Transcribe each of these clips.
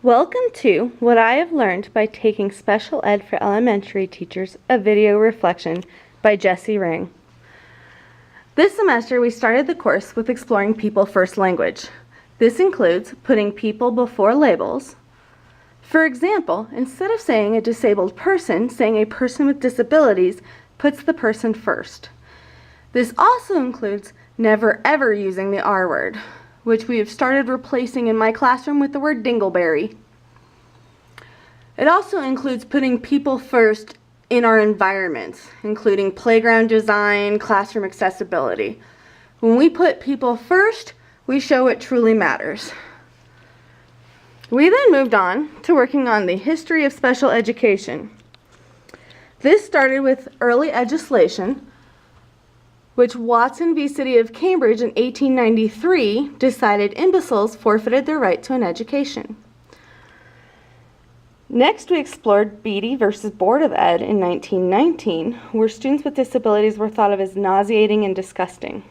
Welcome to What I Have Learned by Taking Special Ed for Elementary Teachers, a video reflection by Jessie Ring. This semester we started the course with exploring people first language. This includes putting people before labels. For example, instead of saying a disabled person, saying a person with disabilities puts the person first. This also includes never ever using the R word, which we have started replacing in my classroom with the word dingleberry. It also includes putting people first in our environments, including playground design, classroom accessibility. When we put people first, we show it truly matters. We then moved on to working on the history of special education. This started with early legislation, which Watson v. City of Cambridge in 1893 decided imbeciles forfeited their right to an education. Next, we explored Beatty versus Board of Ed in 1919, where students with disabilities were thought of as nauseating and disgusting.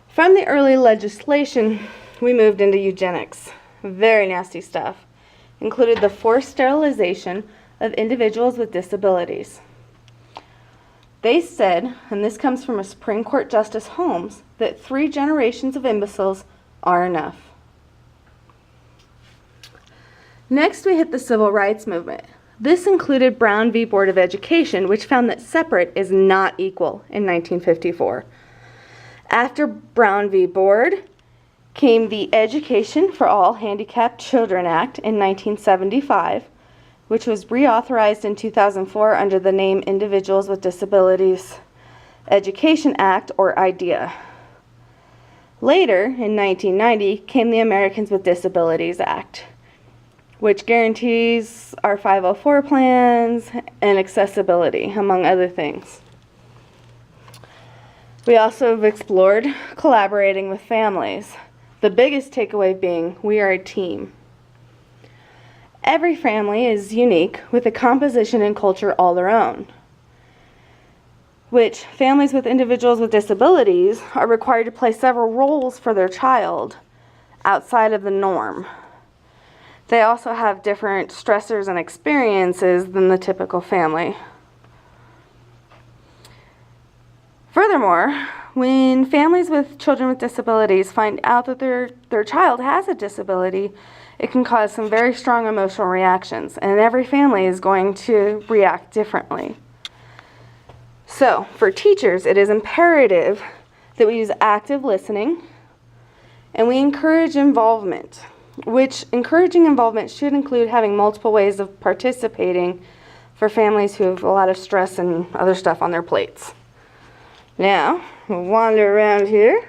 From the early legislation, we moved into eugenics. Very nasty stuff. Included the forced sterilization of individuals with disabilities. They said, and this comes from a Supreme Court Justice Holmes, that 3 generations of imbeciles are enough. Next, we hit the civil rights movement. This included Brown v. Board of Education, which found that separate is not equal in 1954. After Brown v. Board came the Education for All Handicapped Children Act in 1975, which was reauthorized in 2004 under the name Individuals with Disabilities Education Act, or IDEA. Later, in 1990, came the Americans with Disabilities Act, which guarantees our 504 plans and accessibility, among other things. We also have explored collaborating with families, the biggest takeaway being we are a team. Every family is unique with a composition and culture all their own, which families with individuals with disabilities are required to play several roles for their child outside of the norm. They also have different stressors and experiences than the typical family. Furthermore, when families with children with disabilities find out that their child has a disability, it can cause some very strong emotional reactions, and every family is going to react differently. So, for teachers, it is imperative that we use active listening and we encourage involvement, which encouraging involvement should include having multiple ways of participating for families who have a lot of stress and other stuff on their plates. Now, we'll wander around here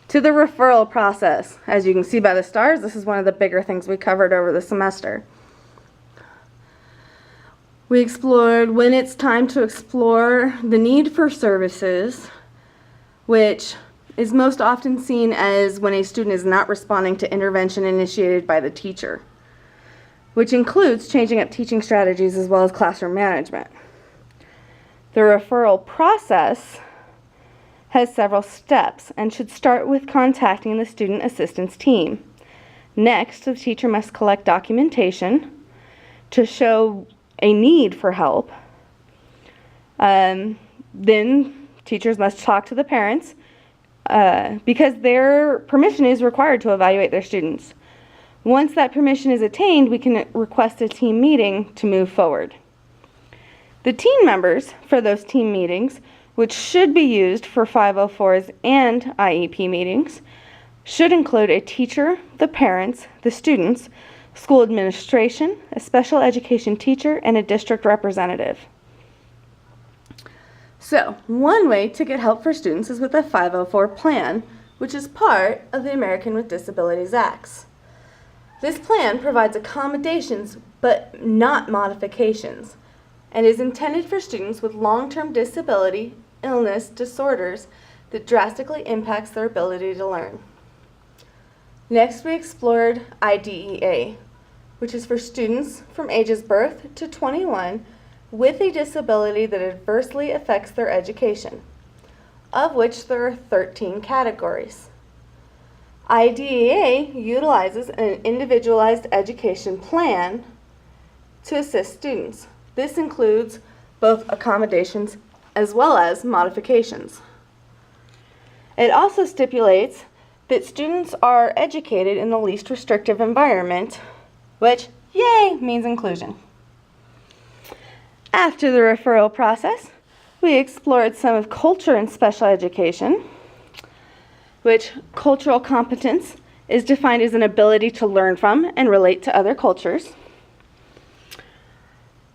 to the referral process. As you can see by the stars, this is one of the bigger things we covered over the semester. We explored when it's time to explore the need for services, which is most often seen as when a student is not responding to intervention initiated by the teacher, which includes changing up teaching strategies as well as classroom management. The referral process has several steps and should start with contacting the student assistance team. Next, the teacher must collect documentation to show a need for help. Then teachers must talk to the parents because their permission is required to evaluate their students. Once that permission is attained, we can request a team meeting to move forward. The team members for those team meetings, which should be used for 504s and IEP meetings, should include a teacher, the parents, the students, school administration, a special education teacher, and a district representative. So, one way to get help for students is with a 504 plan, which is part of the American with Disabilities Acts. This plan provides accommodations, but not modifications, and is intended for students with long-term disability, illness, disorders that drastically impacts their ability to learn. Next, we explored IDEA, which is for students from ages birth to 21 with a disability that adversely affects their education, of which there are 13 categories. IDEA utilizes an individualized education plan to assist students. This includes both accommodations as well as modifications. It also stipulates that students are educated in the least restrictive environment, which, yay, means inclusion. After the referral process, we explored some of culture in special education, which cultural competence is defined as an ability to learn from and relate to other cultures.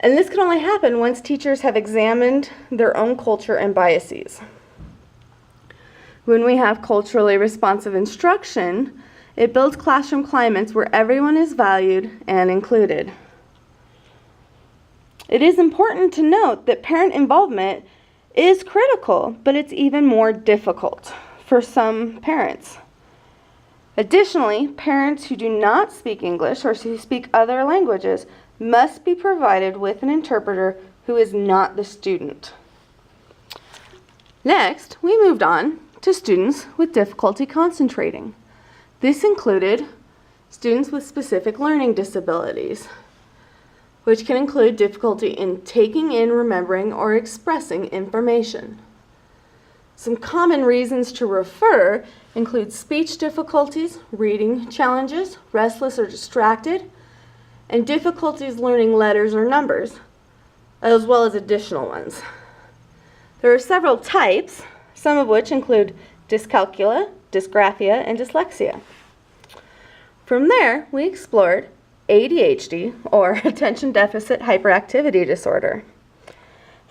And this can only happen once teachers have examined their own culture and biases. When we have culturally responsive instruction, it builds classroom climates where everyone is valued and included. It is important to note that parent involvement is critical, but it's even more difficult for some parents. Additionally, parents who do not speak English or who speak other languages must be provided with an interpreter who is not the student. Next, we moved on to students with difficulty concentrating. This included students with specific learning disabilities, which can include difficulty in taking in, remembering, or expressing information. Some common reasons to refer include speech difficulties, reading challenges, restless or distracted, and difficulties learning letters or numbers, as well as additional ones. There are several types, some of which include dyscalculia, dysgraphia, and dyslexia. From there, we explored ADHD, or Attention Deficit Hyperactivity Disorder.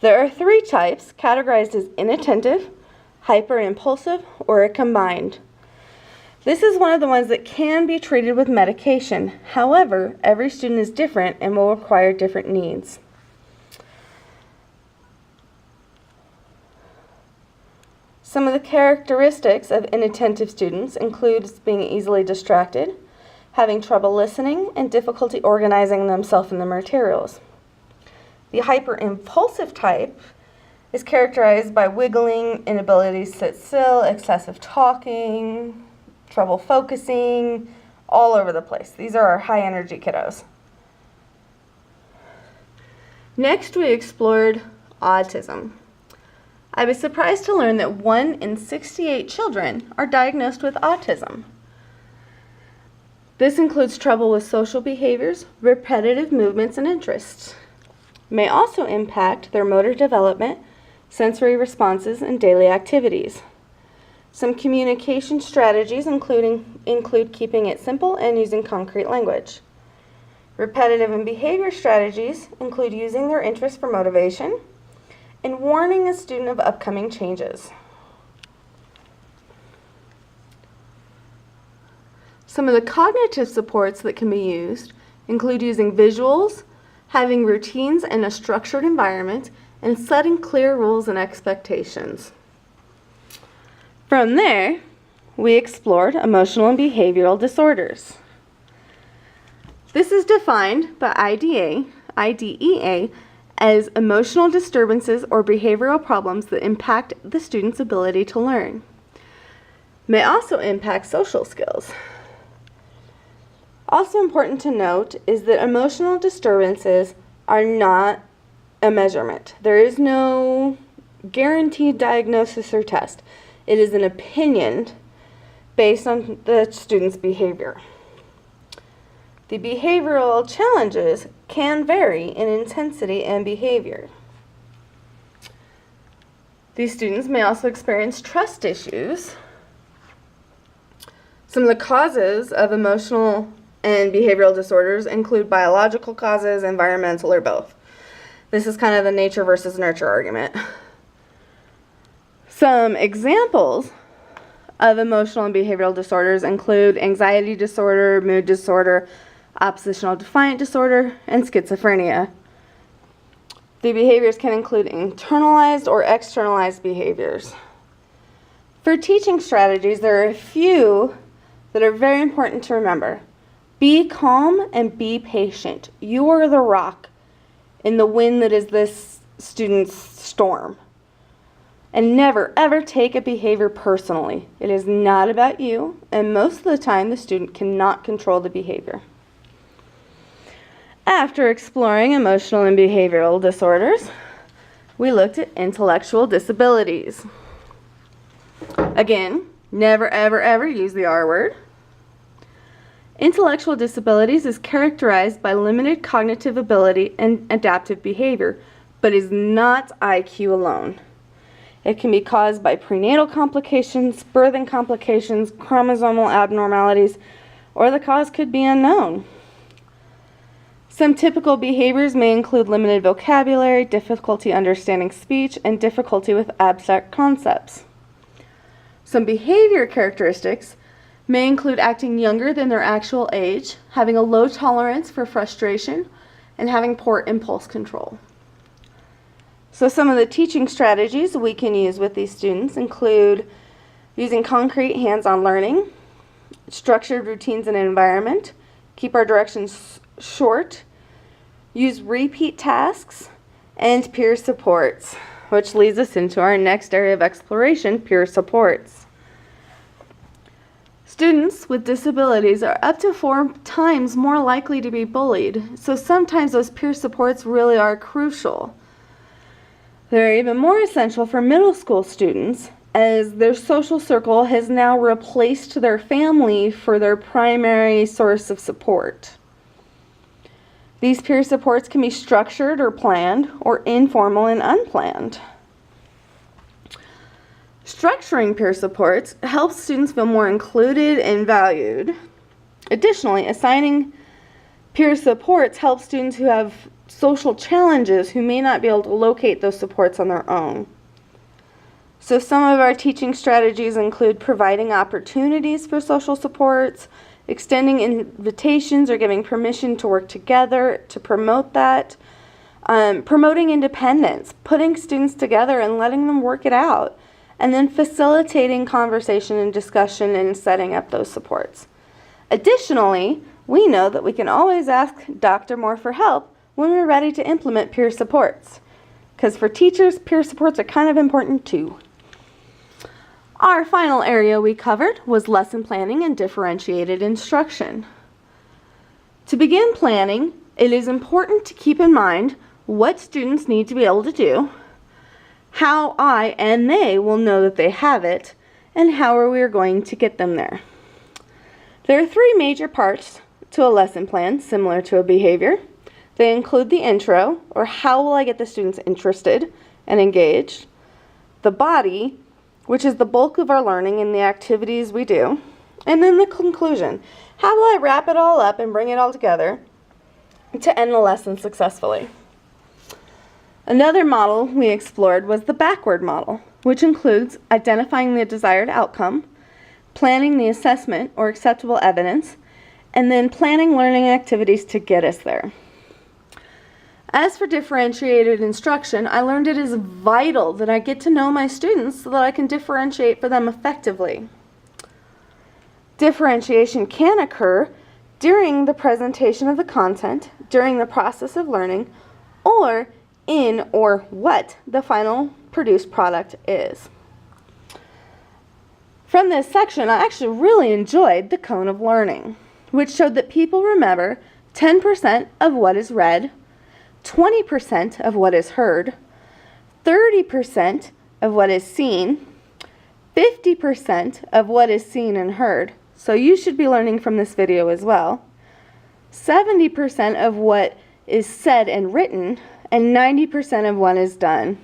There are 3 types categorized as inattentive, hyperimpulsive, or combined. This is one of the ones that can be treated with medication. However, every student is different and will require different needs. Some of the characteristics of inattentive students include being easily distracted, having trouble listening, and difficulty organizing themselves in the materials. The hyperimpulsive type is characterized by wiggling, inability to sit still, excessive talking, trouble focusing, all over the place. These are our high energy kiddos. Next, we explored autism. I was surprised to learn that 1 in 68 children are diagnosed with autism. This includes trouble with social behaviors, repetitive movements, and interests. It may also impact their motor development, sensory responses, and daily activities. Some communication strategies include keeping it simple and using concrete language. Repetitive and behavior strategies include using their interest for motivation and warning a student of upcoming changes. Some of the cognitive supports that can be used include using visuals, having routines and a structured environment, and setting clear rules and expectations. From there, we explored emotional and behavioral disorders. This is defined by IDEA as emotional disturbances or behavioral problems that impact the student's ability to learn. May also impact social skills. Also important to note is that emotional disturbances are not a measurement. There is no guaranteed diagnosis or test. It is an opinion based on the student's behavior. The behavioral challenges can vary in intensity and behavior. These students may also experience trust issues. Some of the causes of emotional and behavioral disorders include biological causes, environmental, or both. This is kind of the nature versus nurture argument. Some examples of emotional and behavioral disorders include anxiety disorder, mood disorder, oppositional defiant disorder, and schizophrenia. The behaviors can include internalized or externalized behaviors. For teaching strategies, there are a few that are very important to remember. Be calm and be patient. You are the rock in the wind that is this student's storm. And never, ever take a behavior personally. It is not about you, and most of the time the student cannot control the behavior. After exploring emotional and behavioral disorders, we looked at intellectual disabilities. Again, never, ever, ever use the R word. Intellectual disabilities is characterized by limited cognitive ability and adaptive behavior, but is not IQ alone. It can be caused by prenatal complications, birthing complications, chromosomal abnormalities, or the cause could be unknown. Some typical behaviors may include limited vocabulary, difficulty understanding speech, and difficulty with abstract concepts. Some behavior characteristics may include acting younger than their actual age, having a low tolerance for frustration, and having poor impulse control. So some of the teaching strategies we can use with these students include using concrete hands-on learning, structured routines and environment, keep our directions short, use repeat tasks, and peer supports, which leads us into our next area of exploration, peer supports. Students with disabilities are up to 4 times more likely to be bullied, so sometimes those peer supports really are crucial. They're even more essential for middle school students, as their social circle has now replaced their family for their primary source of support. These peer supports can be structured or planned, or informal and unplanned. Structuring peer supports helps students feel more included and valued. Additionally, assigning peer supports helps students who have social challenges who may not be able to locate those supports on their own. So some of our teaching strategies include providing opportunities for social supports, extending invitations or giving permission to work together to promote that, promoting independence, putting students together and letting them work it out, and then facilitating conversation and discussion and setting up those supports. Additionally, we know that we can always ask Dr. Moore for help when we're ready to implement peer supports, because for teachers, peer supports are kind of important too. Our final area we covered was lesson planning and differentiated instruction. To begin planning, it is important to keep in mind what students need to be able to do, how I and they will know that they have it, and how are we going to get them there. There are 3 major parts to a lesson plan, similar to a behavior. They include the intro, or how will I get the students interested and engaged, the body, which is the bulk of our learning and the activities we do, and then the conclusion. How will I wrap it all up and bring it all together to end the lesson successfully? Another model we explored was the backward model, which includes identifying the desired outcome, planning the assessment or acceptable evidence, and then planning learning activities to get us there. As for differentiated instruction, I learned it is vital that I get to know my students so that I can differentiate for them effectively. Differentiation can occur during the presentation of the content, during the process of learning, or in or what the final produced product is. From this section, I actually really enjoyed the cone of learning, which showed that people remember 10% of what is read, 20% of what is heard, 30% of what is seen, 50% of what is seen and heard, so you should be learning from this video as well, 70% of what is said and written, and 90% of what is done.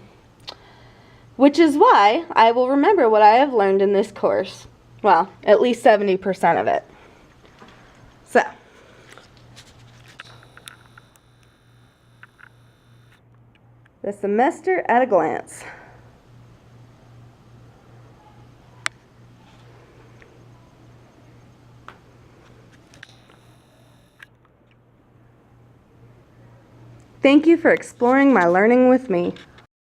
Which is why I will remember what I have learned in this course. Well, at least 70% of it. So, the semester at a glance. Thank you for exploring my learning with me.